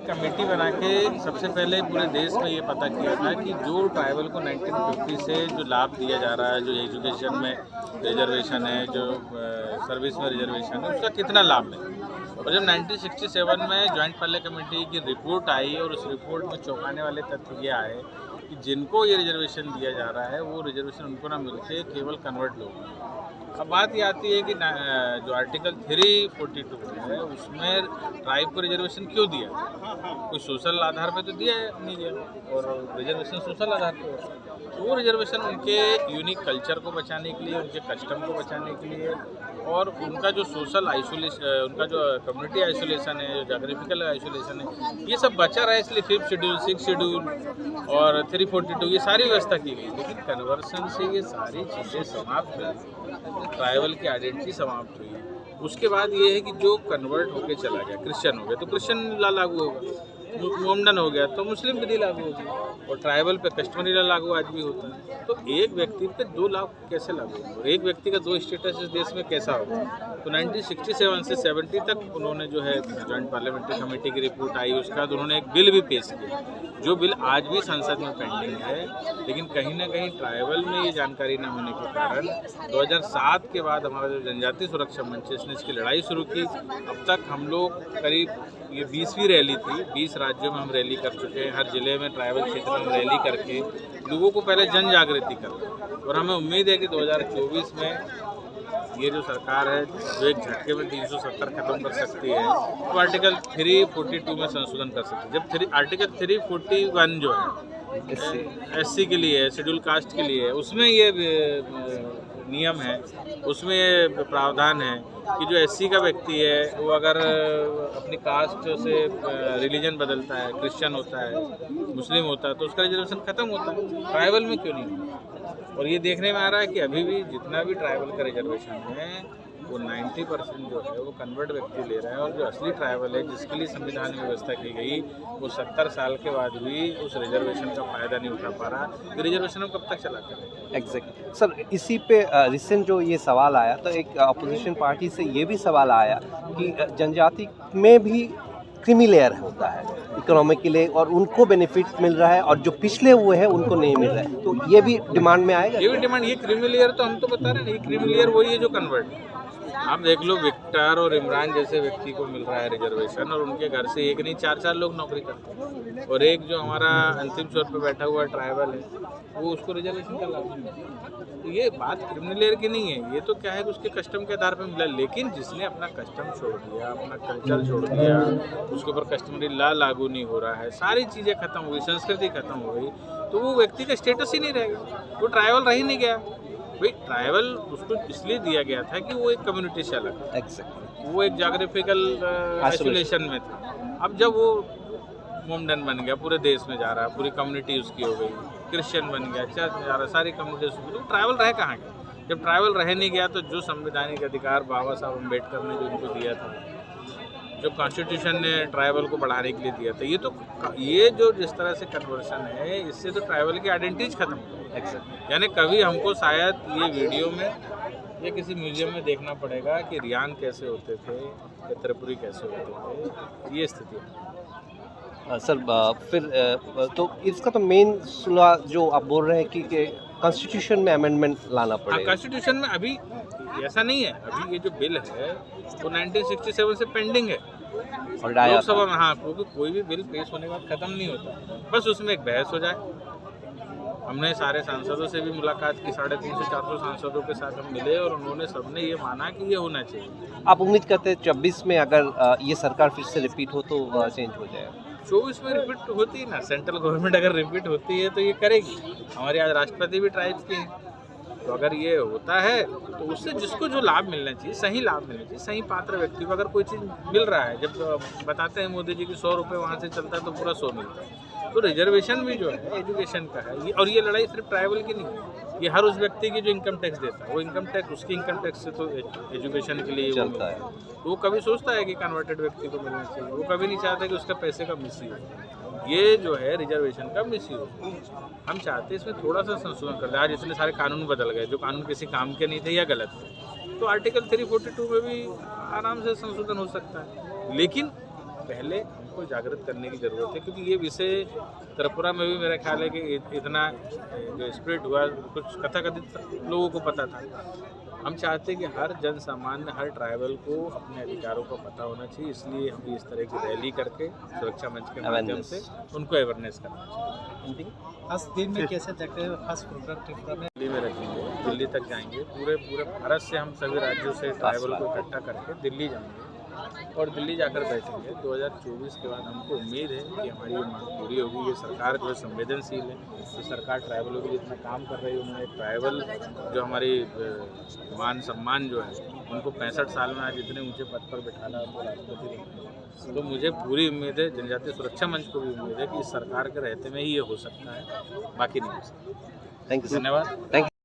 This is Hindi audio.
कमेटी बना के सबसे पहले पूरे देश में ये पता किया था कि जो ट्राइबल को 1950 से जो लाभ दिया जा रहा है, जो एजुकेशन में रिजर्वेशन है, जो सर्विस में रिजर्वेशन है, उसका कितना लाभ है। और जब 1967 में जॉइंट पल्ले कमेटी की रिपोर्ट आई और उस रिपोर्ट में चौंकाने वाले तथ्य ये आए कि जिनको ये रिजर्वेशन दिया जा रहा है वो रिजर्वेशन उनको ना मिलके केवल कन्वर्ट लोग। अब बात ये आती है कि जो आर्टिकल 342 है उसमें ट्राइब को रिजर्वेशन क्यों दिया, कोई सोशल आधार पे तो दिया नहीं गया, और रिजर्वेशन सोशल आधार पे तो वो रिजर्वेशन उनके यूनिक कल्चर को बचाने के लिए, उनके कस्टम को बचाने के लिए, और उनका जो सोशल आइसोलेशन, उनका जो कम्युनिटी आइसोलेशन है, जो जोग्राफिकल आइसोलेशन है, ये सब बचा रहा है। इसलिए 5th शेड्यूल, 6th शेड्यूल और 342 ये सारी व्यवस्था की गई। लेकिन कन्वर्सन से ये सारी चीज़ें समाप्त हुई, ट्राइबल की आइडेंटिटी समाप्त हुई। उसके बाद ये है कि जो कन्वर्ट होके चला गया, क्रिश्चियन हो गया तो क्रिश्चियन ला लागू होगा, मोमडन हो गया तो मुस्लिम विधि लागू होगी, और ट्राइबल पे कस्टमरी ला लागू आज भी होता है। तो एक व्यक्ति पे 2 लाख कैसे लागू होगा, और एक व्यक्ति का 2 स्टेटस इस देश में कैसा होगा। तो 1967 से 70 तक उन्होंने जो है जॉइंट पार्लियामेंट्री कमेटी की रिपोर्ट आई, उसके बाद उन्होंने एक बिल भी पेश किया, जो बिल आज भी संसद में पेंडिंग है। लेकिन कहीं ना कहीं ट्राइबल में ये जानकारी न होने के कारण 2007 के बाद हमारा जो जनजातीय सुरक्षा मंच है इसने इसकी लड़ाई शुरू की। अब तक हम लोग करीब ये 20वीं रैली थी, 20 राज्यों में हम रैली कर चुके हैं। हर जिले में ट्राइबल क्षेत्र में रैली करके लोगों को पहले जन जागृति कर, और हमें उम्मीद है कि 2024 में ये जो सरकार है जो एक झटके में 370 खत्म कर सकती है, तो आर्टिकल 342 में संशोधन कर सकती है। जब आर्टिकल 341 जो है SC के लिए, शेड्यूल कास्ट के लिए, उसमें ये नियम है, उसमें ये प्रावधान है कि जो SC का व्यक्ति है वो अगर अपनी कास्ट से रिलीजन बदलता है, क्रिश्चियन होता है, मुस्लिम होता है, तो उसका रिजर्वेशन खत्म होता है। ट्राइबल में क्यों नहीं होता? और ये देखने में आ रहा है कि अभी भी जितना भी ट्राइबल का रिजर्वेशन है वो 90% जो है वो कन्वर्ट व्यक्ति ले रहा है, और जो असली ट्राइबल है जिसके लिए संविधान में व्यवस्था की गई वो 70 साल के बाद भी उस रिजर्वेशन का फ़ायदा नहीं उठा पा रहा। तो रिजर्वेशन कब तक चलाते हैं? एग्जैक्ट सर, इसी पे रिसेंट जो ये सवाल आया तो एक अपोजिशन पार्टी से ये भी सवाल आया कि जनजाति में भी क्रीमी लेयर होता है इकोनॉमिकली, और उनको बेनिफिट मिल रहा है और जो पिछले हुए हैं उनको नहीं मिल रहा है, तो ये भी डिमांड में आएगा। ये भी डिमांड, ये क्रीमी लेयर तो हम तो बता रहे हैं, ये क्रीमी लेयर वही है जो कन्वर्ट है। आप देख लो, विक्टर और इमरान जैसे व्यक्ति को मिल रहा है रिजर्वेशन, और उनके घर से एक नहीं 4-4 लोग नौकरी करते हैं, और एक जो हमारा अंतिम छोर पे बैठा हुआ ट्राइबल है वो उसको रिजर्वेशन का लाभ नहीं मिलता। तो ये बात क्रिमिनल लेयर की नहीं है, ये तो क्या है कि उसके कस्टम के आधार पर मिला। लेकिन जिसने अपना कस्टम छोड़ दिया, अपना कल्चर छोड़ दिया, उसके ऊपर कस्टमरी लॉ लागू नहीं हो रहा है, सारी चीज़ें खत्म हो गई, संस्कृति खत्म हो गई, तो वो व्यक्ति का स्टेटस ही नहीं रहेगा, वो ट्राइबल रह ही नहीं गया। भाई ट्राइबल उसको इसलिए दिया गया था कि वो एक कम्युनिटी से अलग है, वो एक जोग्राफिकल आइसोलेशन में था। अब जब वो मोमडन बन गया, पूरे देश में जा रहा है, पूरी कम्युनिटी उसकी हो गई, क्रिश्चियन बन गया, चर्च जा रहा है, सारी कम्युनिटी उसकी, तो ट्राइबल रह कहाँ गया? जब ट्राइबल रह नहीं गया तो जो संवैधानिक अधिकार बाबा साहब अम्बेडकर ने जो उनको दिया था, जो कॉन्स्टिट्यूशन ने ट्राइबल को बढ़ाने के लिए दिया था, ये जो जिस तरह से कन्वर्सन है, इससे तो ट्राइबल की आइडेंटिटीज खत्म हो गई। यानी कभी हमको शायद ये वीडियो में या किसी म्यूजियम में देखना पड़ेगा कि रियांग कैसे होते थे या त्रिपुरी कैसे होते थे, ये स्थिति है। सर फिर तो इसका तो मेन सुलह जो आप बोल रहे हैं कि कॉन्स्टिट्यूशन में अमेंडमेंट लाना पड़ेगा। कॉन्स्टिट्यूशन में अभी ऐसा नहीं है, अभी ये जो बिल है वो 1967 से पेंडिंग है लोकसभा में। हाँ, क्योंकि कोई भी बिल पेश होने के बाद खत्म नहीं होता, बस उसमें एक बहस हो जाए। हमने सारे सांसदों से भी मुलाकात की, 350-400 सांसदों के साथ हम मिले, और उन्होंने सबने ये माना कि ये होना चाहिए। आप उम्मीद करते हैं 24 में अगर ये सरकार फिर से रिपीट हो तो चेंज हो जाएगा? 24 में रिपीट होती है ना, सेंट्रल गवर्नमेंट अगर रिपीट होती है तो ये करेगी। हमारे आज राष्ट्रपति भी ट्राइब्स के हैं, तो अगर ये होता है तो उससे जिसको जो लाभ मिलना चाहिए, सही लाभ मिलना चाहिए, सही पात्र व्यक्ति को अगर कोई चीज़ मिल रहा है, जब बताते हैं मोदी जी की 100 रुपये वहाँ से चलता है तो पूरा 100 मिलता है, तो रिजर्वेशन भी जो है एजुकेशन का है। और ये लड़ाई सिर्फ ट्राइबल की नहीं है, ये हर उस व्यक्ति की जो इनकम टैक्स देता है, वो इनकम टैक्स, उसकी इनकम टैक्स से तो एजुकेशन के लिए चलता है। तो वो कभी सोचता है कि कन्वर्टेड व्यक्ति को मिलना चाहिए, वो कभी नहीं चाहता कि उसका पैसे का मिसयूज। ये जो है रिजर्वेशन का मिसयूज, हम चाहते हैं इसमें थोड़ा सा संशोधन कर दे। आज इतने सारे कानून बदल गए जो कानून किसी काम के नहीं थे या गलत थे, तो आर्टिकल 342 में भी आराम से संशोधन हो सकता है। लेकिन पहले सबको जागृत करने की ज़रूरत है, क्योंकि ये विषय त्रिपुरा में भी मेरा ख्याल है कि इतना जो स्प्रेड हुआ, कुछ कथाकथित लोगों को पता था। हम चाहते हैं कि हर जन सामान्य, हर ट्राइबल को अपने अधिकारों का पता होना चाहिए, इसलिए हम इस तरह की रैली करके सुरक्षा मंच के माध्यम से उनको अवेयरनेस करना चाहिए। आज दिन में कैसे देखते हैं, खास प्रोग्राम त्रिपुरा में दिल्ली में रखेंगे, दिल्ली तक जाएंगे, पूरे भारत से हम सभी राज्यों से ट्राइबल को इकट्ठा करके दिल्ली जाएंगे और दिल्ली जाकर बैठेंगे। 2024 के बाद हमको उम्मीद है कि हमारी ये मांग पूरी होगी। ये सरकार जो है संवेदनशील है, ये सरकार ट्राइबलों के लिए इतना काम कर रही है। उन्होंने ट्राइबल जो हमारी मान सम्मान जो है उनको 65 साल में आज इतने ऊंचे पद पर बैठाना, उनको राष्ट्रपति बनाना। तो मुझे पूरी उम्मीद है, जनजातीय सुरक्षा मंच को भी उम्मीद है कि इस सरकार के रहते में ही ये हो सकता है, बाकी नहीं हो सकता। थैंक यू, धन्यवाद। Thank you.